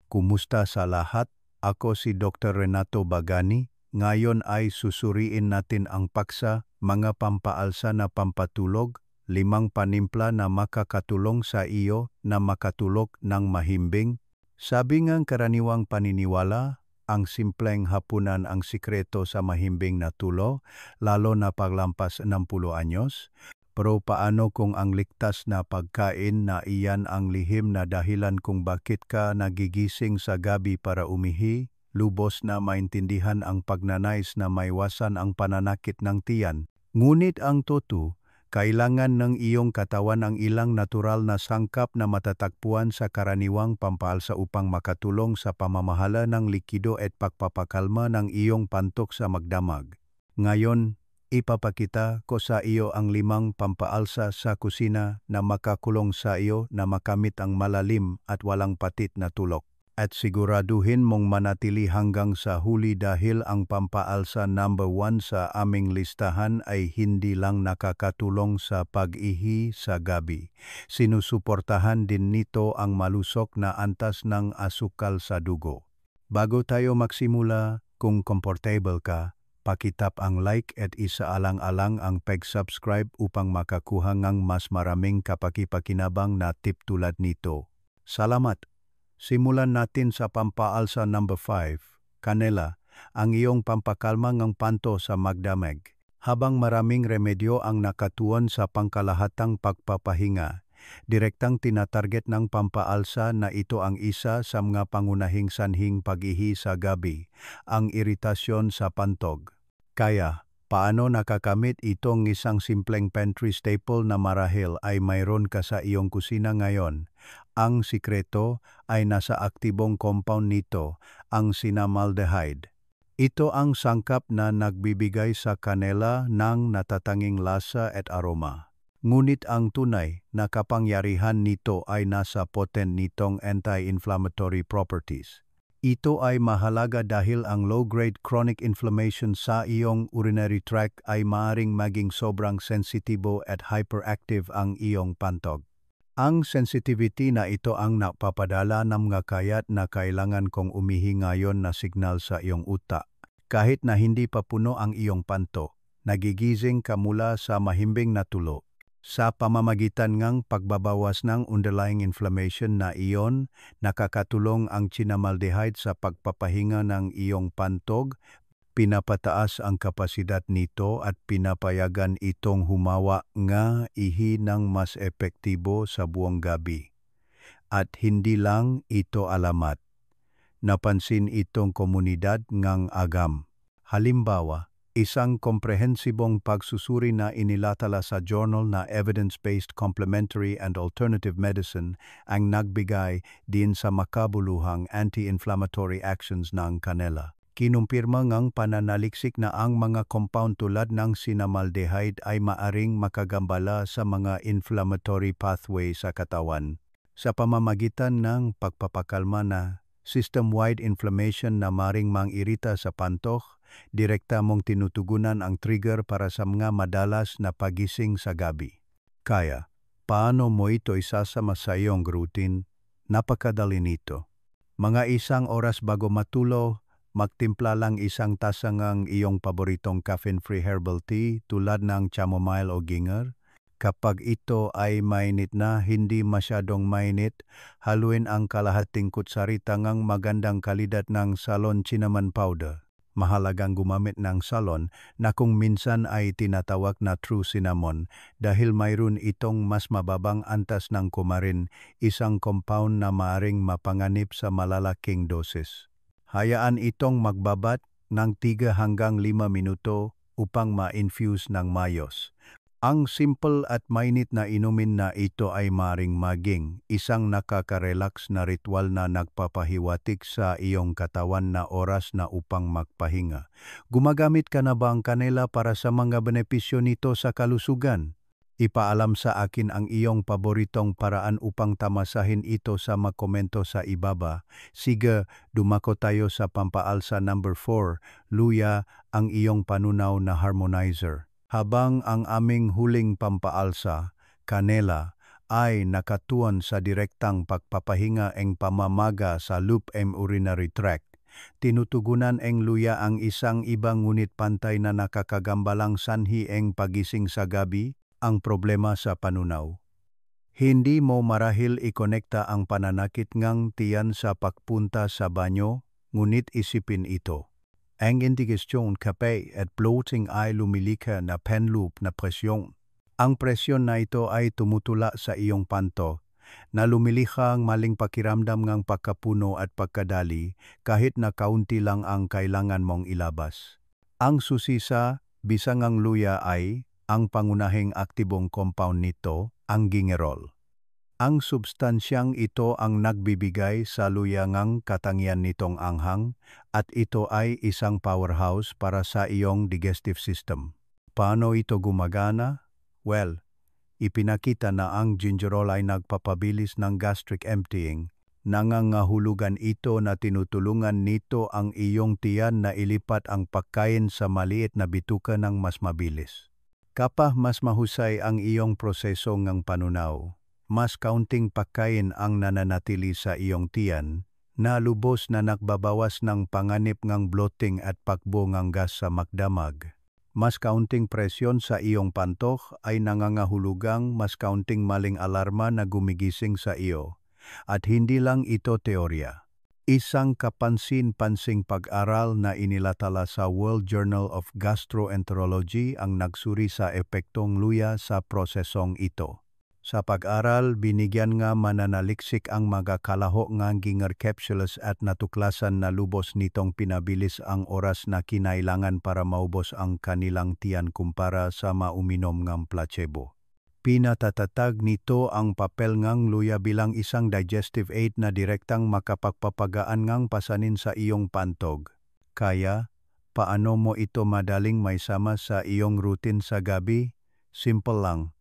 Kumusta sa lahat? Ako si Dr. Renato Bagani. Ngayon ay susuriin natin ang paksa, mga pampaalsa na pampatulog, 5 panimpla na makakatulong sa iyo na makatulog ng mahimbing. Sabi ngang karaniwang paniniwala, ang simpleng hapunan ang sikreto sa mahimbing na tulo, lalo na paglampas 60 anyos. Pero paano kung ang ligtas na pagkain na iyan ang lihim na dahilan kung bakit ka nagigising sa gabi para umihi, lubos na maintindihan ang pagnanais na maiwasan ang pananakit ng tiyan. Ngunit ang totoo, kailangan ng iyong katawan ang ilang natural na sangkap na matatagpuan sa karaniwang pampaalsa upang makatulong sa pamamahala ng likido at pagpapakalma ng iyong pantok sa magdamag. Ngayon, ipapakita ko sa iyo ang 5 pampaalsa sa kusina na makakulong sa iyo na makamit ang malalim at walang patit na tulog. At siguraduhin mong manatili hanggang sa huli dahil ang pampaalsa number 1 sa aming listahan ay hindi lang nakakatulong sa pag-ihi sa gabi. Sinusuportahan din nito ang malusok na antas ng asukal sa dugo. Bago tayo magsimula, kung comfortable ka, pakitap ang like at isaalang-alang ang pag-subscribe upang makakuha ng mas maraming kapakipakinabang na tip tulad nito. Salamat! Simulan natin sa pampaalsa number 5, kanela, ang iyong pampakalma ng panto sa magdamag. Habang maraming remedyo ang nakatuon sa pangkalahatang pagpapahinga, direktang tinatarget ng pampaalsa na ito ang isa sa mga pangunahing sanhing pag-ihi sa gabi, ang iritasyon sa pantog. Kaya, paano nakakamit itong isang simpleng pantry staple na marahil ay mayroon ka sa iyong kusina ngayon? Ang sikreto ay nasa aktibong compound nito, ang cinnamaldehyde. Ito ang sangkap na nagbibigay sa kanela ng natatanging lasa at aroma. Ngunit ang tunay na kapangyarihan nito ay nasa potent nitong anti-inflammatory properties. Ito ay mahalaga dahil ang low-grade chronic inflammation sa iyong urinary tract ay maaaring maging sobrang sensitibo at hyperactive ang iyong pantog. Ang sensitivity na ito ang napapadala ng mga kayat na kailangan kong umihi ngayon na signal sa iyong utak. Kahit na hindi pa puno ang iyong panto, nagigising ka mula sa mahimbing na tulo. Sa pamamagitan ng pagbabawas ng underlying inflammation na iyon, nakakatulong ang cinnamaldehyde sa pagpapahinga ng iyong pantog, pinapataas ang kapasidad nito at pinapayagan itong humawa nga ihi ng mas epektibo sa buong gabi. At hindi lang ito alamat. Napansin itong komunidad ngang agam. Halimbawa, isang komprehensibong pagsusuri na inilatala sa journal na Evidence-Based Complementary and Alternative Medicine ang nagbigay din sa makabuluhang anti-inflammatory actions ng kanela. Kinumpirma ngang pananaliksik na ang mga compound tulad ng cinnamaldehyde ay maaring makagambala sa mga inflammatory pathway sa katawan. Sa pamamagitan ng pagpapakalma na system-wide inflammation na maring mang-irita sa pantok, direkta mong tinutugunan ang trigger para sa mga madalas na pagising sa gabi. Kaya, paano mo ito isasama sa iyong routine? Napakadali nito. Mga 1 oras bago matulog, magtimpla lang 1 tasa ng iyong paboritong caffeine-free herbal tea tulad ng chamomile o ginger. Kapag ito ay mainit na hindi masyadong mainit, haluin ang kalahating kutsarita ng magandang kalidad ng Ceylon cinnamon powder. Mahalagang gumamit ng Ceylon na kung minsan ay tinatawag na true cinnamon dahil mayroon itong mas mababang antas ng kumarin, isang compound na maaring mapanganib sa malalaking doses. Hayaan itong magbabat ng 3 hanggang 5 minuto upang ma-infuse ng mayos. Ang simple at mainit na inumin na ito ay maring maging isang nakaka-relax na ritual na nagpapahiwatig sa iyong katawan na oras na upang magpahinga. Gumagamit ka na ba ang kanela para sa mga benepisyo nito sa kalusugan? Ipaalam sa akin ang iyong paboritong paraan upang tamasahin ito sa mga komento sa ibaba. Sige, dumako tayo sa pampaalsa number 4, luya, ang iyong panunaw na harmonizer. Habang ang aming huling pampaalsa, kanela, ay nakatuon sa direktang pagpapahinga eng pamamaga sa loop eng urinary tract. Tinutugunan eng luya ang isang ibang ngunit pantay na nakakagambalang sanhi eng pagising sa gabi, ang problema sa panunaw. Hindi mo marahil ikonekta ang pananakit ngang tiyan sa pagpunta sa banyo, ngunit isipin ito. Ang indigestion, kape at bloating ay lumilikha na penloop na presyon. Ang presyon na ito ay tumutula sa iyong panto, na lumilikha ang maling pakiramdam ngang pagkapuno at pagkadali kahit na kaunti lang ang kailangan mong ilabas. Ang susisa, bisang ang luya ay, ang pangunahing aktibong compound nito, ang gingerol. Ang substansyang ito ang nagbibigay sa luyangang katangian nitong anghang at ito ay isang powerhouse para sa iyong digestive system. Paano ito gumagana? Well, ipinakita na ang gingerol ay nagpapabilis ng gastric emptying. Nangangahulugan ito na tinutulungan nito ang iyong tiyan na ilipat ang pagkain sa maliit na bituka ng mas mabilis. Kapag mas mahusay ang iyong proseso ng panunaw, mas kaunting pagkain ang nananatili sa iyong tiyan, na lubos na nagbabawas ng panganib ng bloating at pakbo ng gas sa makdamag. Mas kaunting presyon sa iyong pantok ay nangangahulugang mas kaunting maling alarma na gumigising sa iyo. At hindi lang ito teorya. Isang kapansin-pansing pag-aral na inilatala sa World Journal of Gastroenterology ang nagsuri sa epektong luya sa prosesong ito. Sa pag-aral, binigyan nga mananaliksik ang mga kalaho nga ginger capsules at natuklasan na lubos nitong pinabilis ang oras na kinailangan para maubos ang kanilang tiyan kumpara sa mauminom ng placebo. Pinatatatag nito ang papel ngang luya bilang isang digestive aid na direktang makapagpapagaan ngang pasanin sa iyong pantog. Kaya, paano mo ito madaling maisama sa iyong routine sa gabi? Simple lang.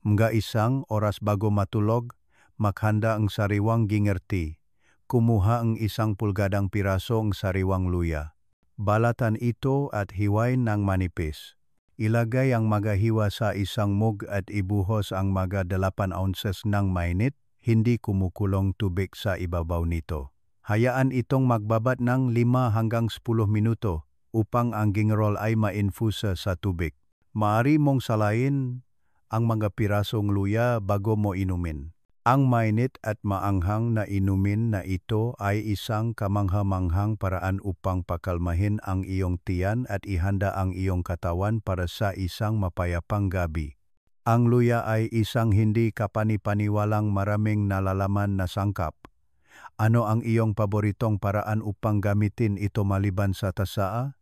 Mga isang oras bago matulog, maghanda ang sariwang ginger tea. Kumuha ang 1 pulgadang piraso ang sariwang luya. Balatan ito at hiwain ng manipis. Ilagay ang magahiwa sa isang mug at ibuhos ang mga 8 ounces ng mainit, hindi kumukulong tubig sa ibabaw nito. Hayaan itong magbabat ng 5 hanggang 10 minuto upang ang gingerol ay ma-infuse sa tubig. Maaari mong salayin ang mga pirasong luya bago mo inumin. Ang mainit at maanghang na inumin na ito ay isang kamangha-manghang paraan upang pakalmahin ang iyong tiyan at ihanda ang iyong katawan para sa isang mapayapang gabi. Ang luya ay isang hindi kapani-paniwalang maraming nalalaman na sangkap. Ano ang iyong paboritong paraan upang gamitin ito maliban sa tasaa?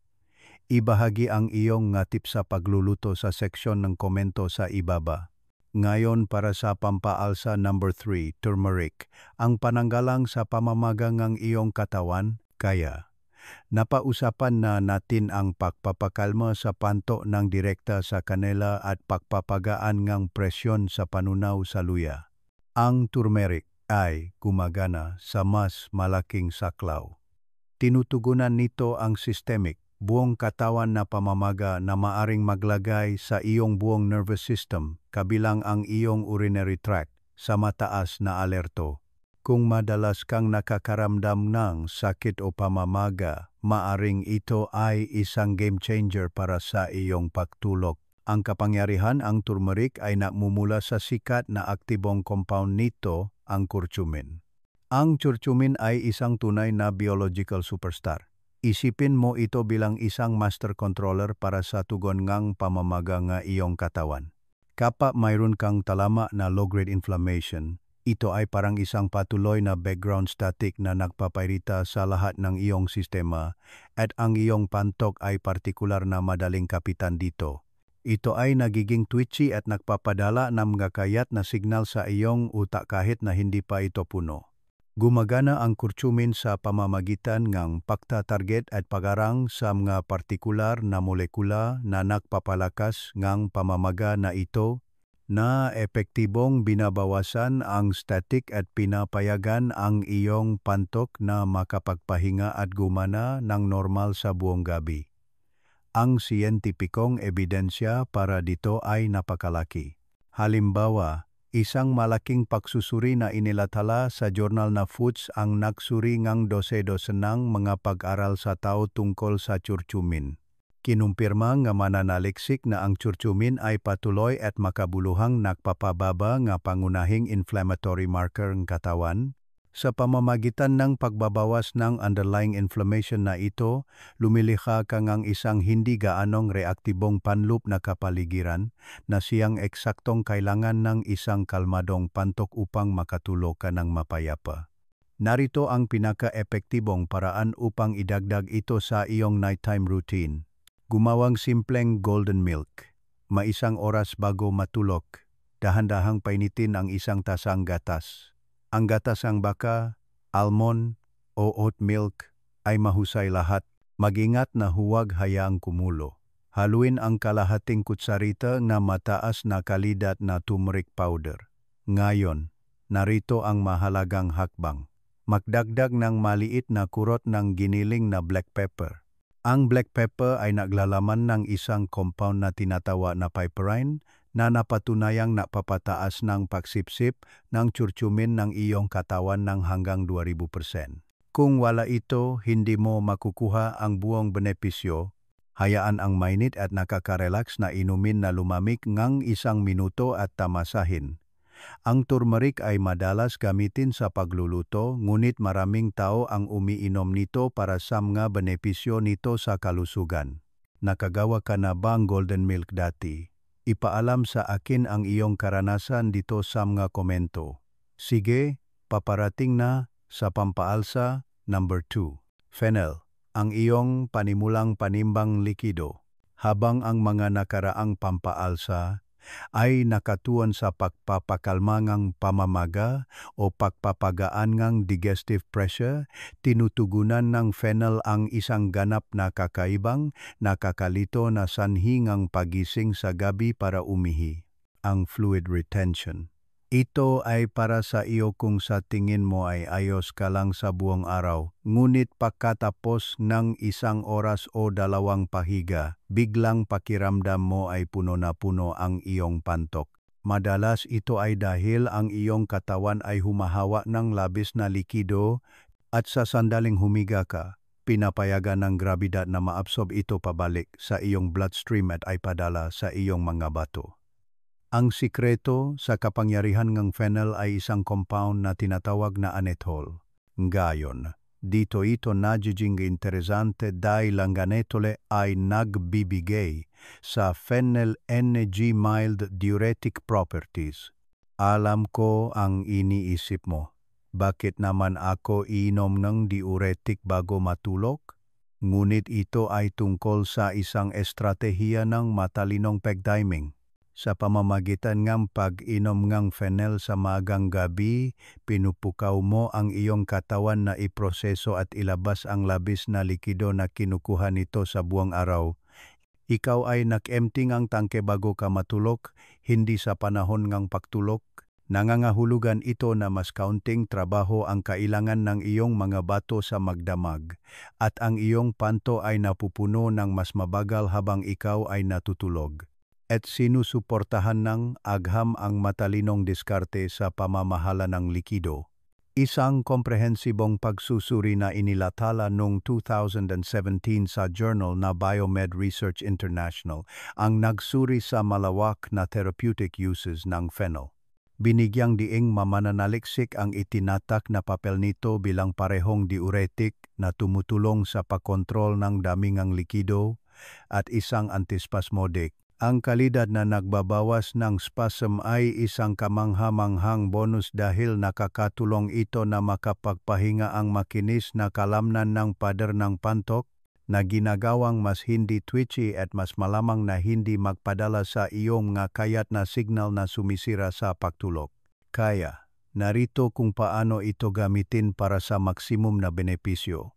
Ibahagi ang iyong tips sa pagluluto sa seksyon ng komento sa ibaba. Ngayon para sa pampaalsa number 3, turmeric, ang pananggalang sa pamamagang ng iyong katawan, kaya. Napausapan na natin ang pagpapakalma sa panto ng direkta sa kanela at pagpapagaan ng presyon sa panunaw sa luya. Ang turmeric ay gumagana sa mas malaking saklaw. Tinutugunan nito ang systemic, buong katawan na pamamaga na maaring maglagay sa iyong buong nervous system, kabilang ang iyong urinary tract, sa mataas na alerto. Kung madalas kang nakakaramdam ng sakit o pamamaga, maaring ito ay isang game changer para sa iyong pagtulog. Ang kapangyarihan ang turmeric ay namumula sa sikat na aktibong compound nito, ang curcumin. Ang curcumin ay isang tunay na biological superstar. Isipin mo ito bilang isang master controller para sa tugon ngang pamamaga nga iyong katawan. Kapag mayroon kang talama na low-grade inflammation, ito ay parang isang patuloy na background static na nagpapairita sa lahat ng iyong sistema at ang iyong pantok ay partikular na madaling kapitan dito. Ito ay nagiging twitchy at nagpapadala ng mga kayat na signal sa iyong utak kahit na hindi pa ito puno. Gumagana ang curcumin sa pamamagitan ng pagtatarget at pagarang sa mga partikular na molekula na nagpapalakas ng pamamaga na ito na epektibong binabawasan ang static at pinapayagan ang iyong pantok na makapagpahinga at gumana ng normal sa buong gabi. Ang siyentipikong ebidensya para dito ay napakalaki. Halimbawa, Isang malaking pagsusuri na inilathala sa journal na Foods ang nagsuri ngang dose-dosenang mga pag-aral sa tao tungkol sa curcumin. Kinumpirma nga mananaliksik na ang curcumin ay patuloy at makabuluhang nagpapababa nga pangunahing inflammatory marker ng katawan. Sa pamamagitan ng pagbabawas ng underlying inflammation na ito, lumilikha ka ngang isang hindi gaanong reaktibong panloop na kapaligiran na siyang eksaktong kailangan ng isang kalmadong pantok upang makatulog ka ng mapayapa. Narito ang pinaka-epektibong paraan upang idagdag ito sa iyong nighttime routine. Gumawang simpleng golden milk. Maisang oras bago matulog, dahan-dahang painitin ang isang tasang gatas. Ang gatas ng baka, almond o oat milk ay mahusay lahat. Mag-ingat na huwag hayaang kumulo. Haluin ang kalahating kutsarita na mataas na kalidad na turmeric powder. Ngayon, narito ang mahalagang hakbang. Magdagdag ng maliit na kurot ng giniling na black pepper. Ang black pepper ay naglalaman ng isang compound na tinatawa na piperine na napatunayang napapataas ng pagsipsip ng curcumin ng iyong katawan ng hanggang 2,000%. Kung wala ito, hindi mo makukuha ang buong benepisyo. Hayaan ang mainit at nakaka-relax na inumin na lumamig ngang 1 minuto at tamasahin. Ang turmeric ay madalas gamitin sa pagluluto, ngunit maraming tao ang umiinom nito para sa mga benepisyo nito sa kalusugan. Nakagawa ka na bang golden milk dati? Ipaalam sa akin ang iyong karanasan dito sa mga komento. Sige, paparating na sa pampaalsa number 2. Fennel, ang iyong panimulang panimbang likido. Habang ang mga nakaraang pampaalsa ay nakatuon sa pagpapakalmangang pamamaga o pagpapagaan ng digestive pressure, tinutugunan ng fennel ang isang ganap na kakaibang, nakakalito na sanhi ngang pagising sa gabi para umihi, ang fluid retention. Ito ay para sa iyo kung sa tingin mo ay ayos ka lang sa buong araw, ngunit pagkatapos ng 1 oras o 2 pahiga, biglang pakiramdam mo ay puno na puno ang iyong pantok. Madalas ito ay dahil ang iyong katawan ay humahawa ng labis na likido at sa sandaling humiga ka, pinapayagan ng grabidad na maabsorb ito pabalik sa iyong bloodstream at ay padala sa iyong mga bato. Ang sikreto sa kapangyarihan ng fennel ay isang compound na tinatawag na anethol. Ngayon, dito ito nagiging interesante dahil ang anethole ay nagbibigay sa fennel energy mild diuretic properties. Alam ko ang iniisip mo. Bakit naman ako iinom ng diuretic bago matulog? Ngunit ito ay tungkol sa isang estratehiya ng matalinong pagtiming. Sa pamamagitan ng pag-inom ng fennel sa magang gabi, pinupukaw mo ang iyong katawan na iproseso at ilabas ang labis na likido na kinukuha nito sa buong araw. Ikaw ay nag-empty ang tangke bago ka matulog, hindi sa panahon ng pagtulog. Nangangahulugan ito na mas kaunting trabaho ang kailangan ng iyong mga bato sa magdamag, at ang iyong panto ay napupuno ng mas mabagal habang ikaw ay natutulog. At sinusuportahan ng agham ang matalinong diskarte sa pamamahala ng likido. Isang komprehensibong pagsusuri na inilathala noong 2017 sa journal na Biomed Research International ang nagsuri sa malawak na therapeutic uses ng fennel. Binigyang diing mamananaliksik ang itinatak na papel nito bilang parehong diuretic na tumutulong sa pagkontrol ng damingang likido at isang antispasmodic. Ang kalidad na nagbabawas ng spasm ay isang kamangha-manghang bonus dahil nakakatulong ito na makapagpahinga ang makinis na kalamnan ng pader ng pantok na ginagawang mas hindi twitchy at mas malamang na hindi magpadala sa iyong mga kayat na signal na sumisira sa pagtulog. Kaya, narito kung paano ito gamitin para sa maksimum na benepisyo.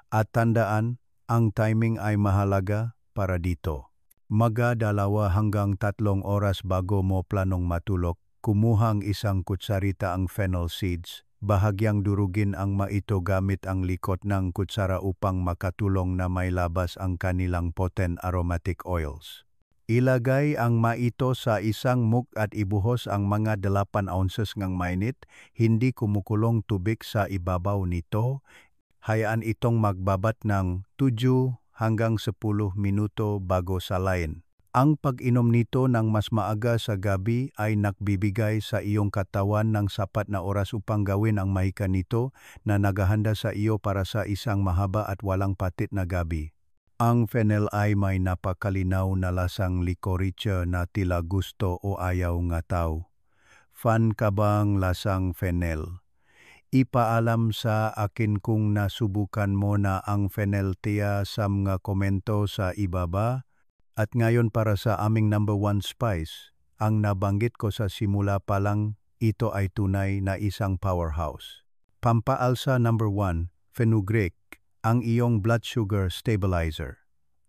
At tandaan, ang timing ay mahalaga para dito. Maga 2 hanggang 3 oras bago mo planong matulog, kumuhang 1 kutsarita ang fennel seeds. Bahagyang durugin ang maito gamit ang likod ng kutsara upang makatulong na mailabas ang kanilang potent aromatic oils. Ilagay ang maito sa isang mug at ibuhos ang mga 8 ounces ngang mainit, hindi kumukulong tubig sa ibabaw nito. Hayaan itong magbabat ng 7 hanggang 10 minuto bago salain. Ang pag-inom nito ng mas maaga sa gabi ay nagbibigay sa iyong katawan ng sapat na oras upang gawin ang mahika nito na naghahanda sa iyo para sa isang mahaba at walang patit na gabi. Ang fennel ay may napakalinaw na lasang licorice na tila gusto o ayaw nga tao. Fan ka bang lasang fennel? Ipaalam sa akin kung nasubukan mo na ang fennel tea sa mga komento sa ibaba. At ngayon para sa aming number 1 spice, ang nabanggit ko sa simula pa lang, ito ay tunay na isang powerhouse. Pampaalsa number 1, fenugreek, ang iyong blood sugar stabilizer.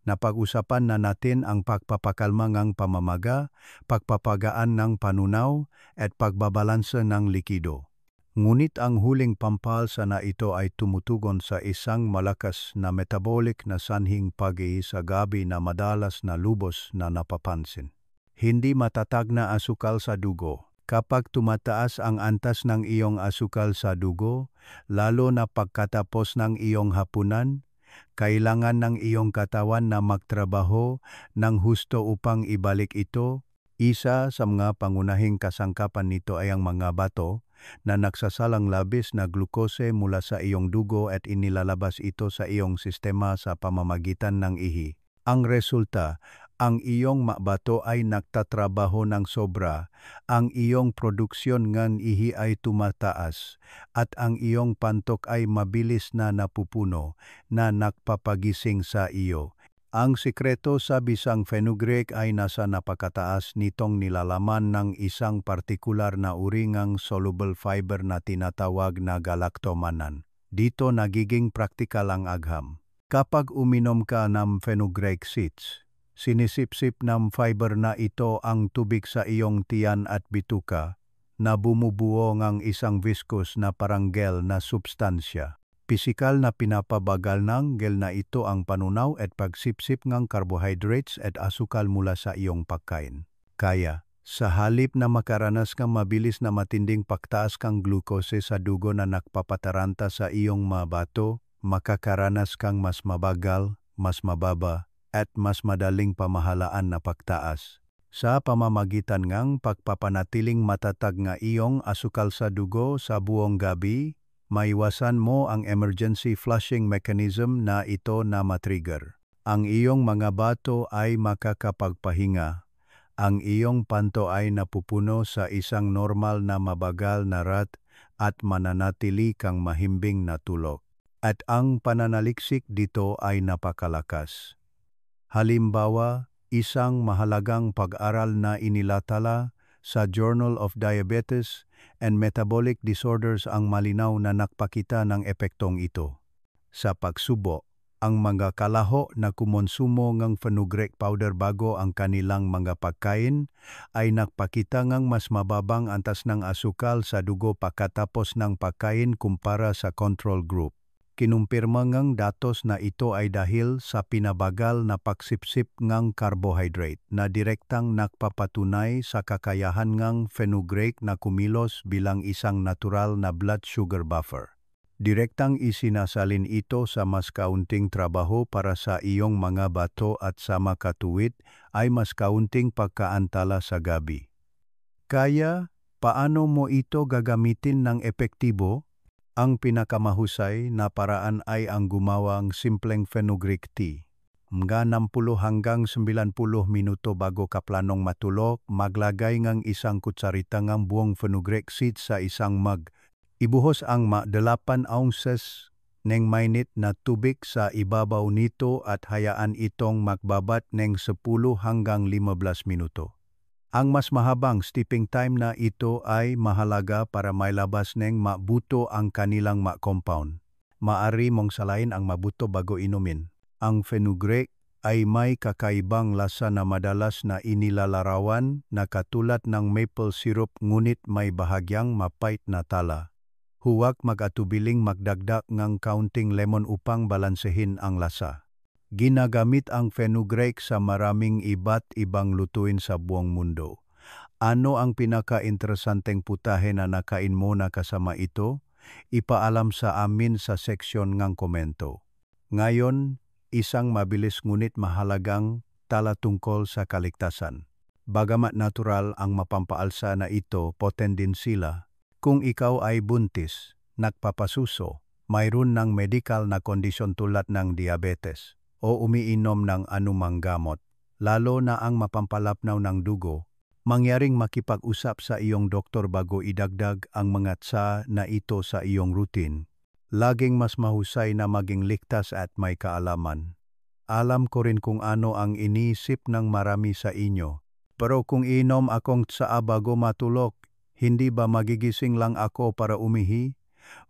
Napag-usapan na natin ang pagpapakalma ng pamamaga, pagpapagaan ng panunaw, at pagbabalansa ng likido. Ngunit ang huling pampalsa na ito ay tumutugon sa isang malakas na metabolic na sanhing pag-i sa gabi na madalas na lubos na napapansin. Hindi matatag na asukal sa dugo. Kapag tumataas ang antas ng iyong asukal sa dugo, lalo na pagkatapos ng iyong hapunan, kailangan ng iyong katawan na magtrabaho ng husto upang ibalik ito. Isa sa mga pangunahing kasangkapan nito ay ang mga bato na nagsasalang labis na glukose mula sa iyong dugo at inilalabas ito sa iyong sistema sa pamamagitan ng ihi. Ang resulta, ang iyong mabato ay nagtatrabaho ng sobra, ang iyong produksyon ng ihi ay tumataas, at ang iyong pantok ay mabilis na napupuno na nagpapagising sa iyo. Ang sikreto sa bisang fenugreek ay nasa napakataas nitong nilalaman ng isang partikular na uri ng soluble fiber na tinatawag na galactomannan. Dito nagiging praktikal ang agham. Kapag uminom ka ng fenugreek seeds, sinisipsip ng fiber na ito ang tubig sa iyong tiyan at bituka na bumubuo ng isang viscous na parang gel na substansya. Pisikal na pinapabagal ng gel na ito ang panunaw at pagsipsip ng carbohydrates at asukal mula sa iyong pagkain. Kaya, sa halip na makaranas kang mabilis na matinding pagtaas kang glucose sa dugo na nagpapataranta sa iyong mabato, makakaranas kang mas mabagal, mas mababa, at mas madaling pamahalaan na pagtaas. Sa pamamagitan ng pagpapanatiling matatag nga iyong asukal sa dugo sa buong gabi, maiwasan mo ang emergency flushing mechanism na ito na matrigger. Ang iyong mga bato ay makakapagpahinga. Ang iyong panto ay napupuno sa isang normal na mabagal na rat at mananatili kang mahimbing na tulog. At ang pananaliksik dito ay napakalakas. Halimbawa, isang mahalagang pag-aral na inilatala sa Journal of Diabetes and Metabolic Disorders ang malinaw na nakpakita ng epektong ito. Sa pagsubo, ang mga kalaho na kumonsumo ng fenugreek powder bago ang kanilang mga pagkain ay nakpakita ng mas mababang antas ng asukal sa dugo pagkatapos ng pagkain kumpara sa control group. Kinumpirma ngang datos na ito ay dahil sa pinabagal na pagsipsip ngang carbohydrate na direktang nagpapatunay sa kakayahan ngang fenugreek na kumilos bilang isang natural na blood sugar buffer. Direktang isinasalin ito sa mas kaunting trabaho para sa iyong mga bato at sa makatuwid ay mas kaunting pagkaantala sa gabi. Kaya, paano mo ito gagamitin ng epektibo? Ang pinakamahusay na paraan ay ang gumawang simpleng fenugreek tea. Mga 60 hanggang 90 minuto bago ka planong matulog, maglagay ng isang kutsarita ng buong fenugreek seeds sa isang mug. Ibuhos ang 8 ounces ng mainit na tubig sa ibabaw nito at hayaan itong magbabat ng 10 hanggang 15 minuto. Ang mas mahabang steeping time na ito ay mahalaga para mailabas ng mabuto ang kanilang compound. Maari mong salain ang mabuto bago inumin. Ang fenugreek ay may kakaibang lasa na madalas na inilalarawan na katulad ng maple syrup ngunit may bahagyang mapait na tala. Huwag mag-atubiling magdagdag ng kaunting lemon upang balansehin ang lasa. Ginagamit ang fenugreek sa maraming iba't ibang lutuin sa buong mundo. Ano ang pinaka-interesanteng putahe na nakain mo na kasama ito? Ipaalam sa amin sa seksyon ng komento. Ngayon, isang mabilis ngunit mahalagang tala tungkol sa kaligtasan. Bagamat natural ang mapampaalsa na ito, poten din sila. Kung ikaw ay buntis, nagpapasuso, mayroon ng medikal na kondisyon tulad ng diabetes, o umiinom ng anumang gamot, lalo na ang mapampalapnaw ng dugo, mangyaring makipag-usap sa iyong doktor bago idagdag ang mga tsa na ito sa iyong routine. Laging mas mahusay na maging ligtas at may kaalaman. Alam ko rin kung ano ang iniisip ng marami sa inyo. Pero kung inom akong tsaa bago matulog, hindi ba magigising lang ako para umihi?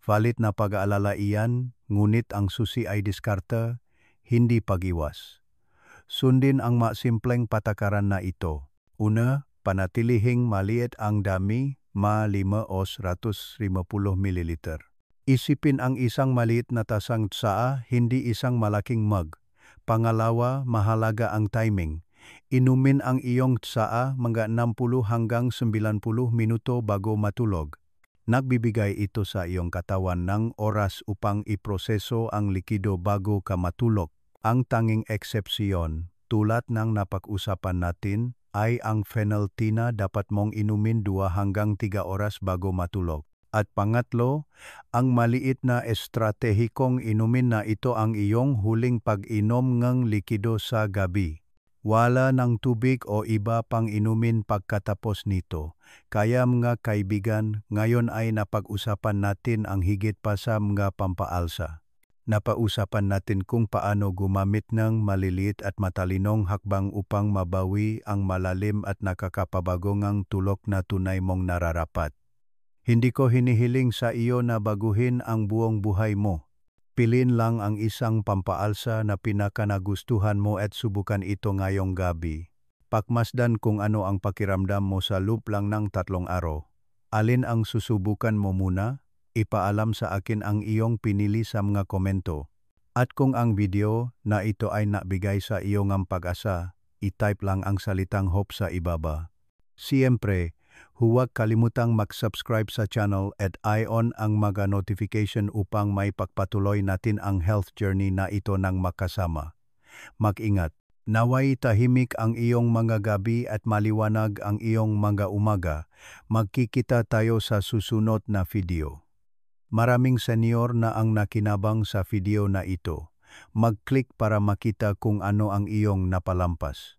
Valid na pag-aalala iyan, ngunit ang susi ay diskarte, hindi pag-iwas. Sundin ang masimpleng patakaran na ito. Una, panatilihing maliit ang dami, 5 o 150 ml. Isipin ang isang maliit na tasang tsaa, hindi isang malaking mug. Pangalawa, mahalaga ang timing. Inumin ang iyong tsaa mga 60 hanggang 90 minuto bago matulog. Nagbibigay ito sa iyong katawan ng oras upang iproseso ang likido bago ka matulog. Ang tanging eksepsyon, tulad ng napag-usapan natin, ay ang pheneltina dapat mong inumin 2 hanggang 3 oras bago matulog. At pangatlo, ang maliit na estratehikong inumin na ito ang iyong huling pag-inom ng likido sa gabi. Wala ng tubig o iba pang inumin pagkatapos nito. Kaya mga kaibigan, ngayon ay napag-usapan natin ang higit pa sa mga pampaalsa. Napausapan natin kung paano gumamit ng maliliit at matalinong hakbang upang mabawi ang malalim at nakakapabagong tulog na tunay mong nararapat. Hindi ko hinihiling sa iyo na baguhin ang buong buhay mo. Piliin lang ang isang pampaalsa na pinakanagustuhan mo at subukan ito ngayong gabi. Pakmasdan kung ano ang pakiramdam mo sa loob lang ng 3 araw. Alin ang susubukan mo muna? Ipaalam sa akin ang iyong pinili sa mga komento. At kung ang video na ito ay nabigay sa iyo ng pag-asa, i-type lang ang salitang hope sa ibaba. Siyempre, huwag kalimutang mag-subscribe sa channel at i-on ang mga notification upang may pagpatuloy natin ang health journey na ito ng makasama. Mag-ingat. Naway tahimik ang iyong mga gabi at maliwanag ang iyong mga umaga. Magkikita tayo sa susunod na video. Maraming senior na ang nakinabang sa video na ito. Mag-click para makita kung ano ang iyong napalampas.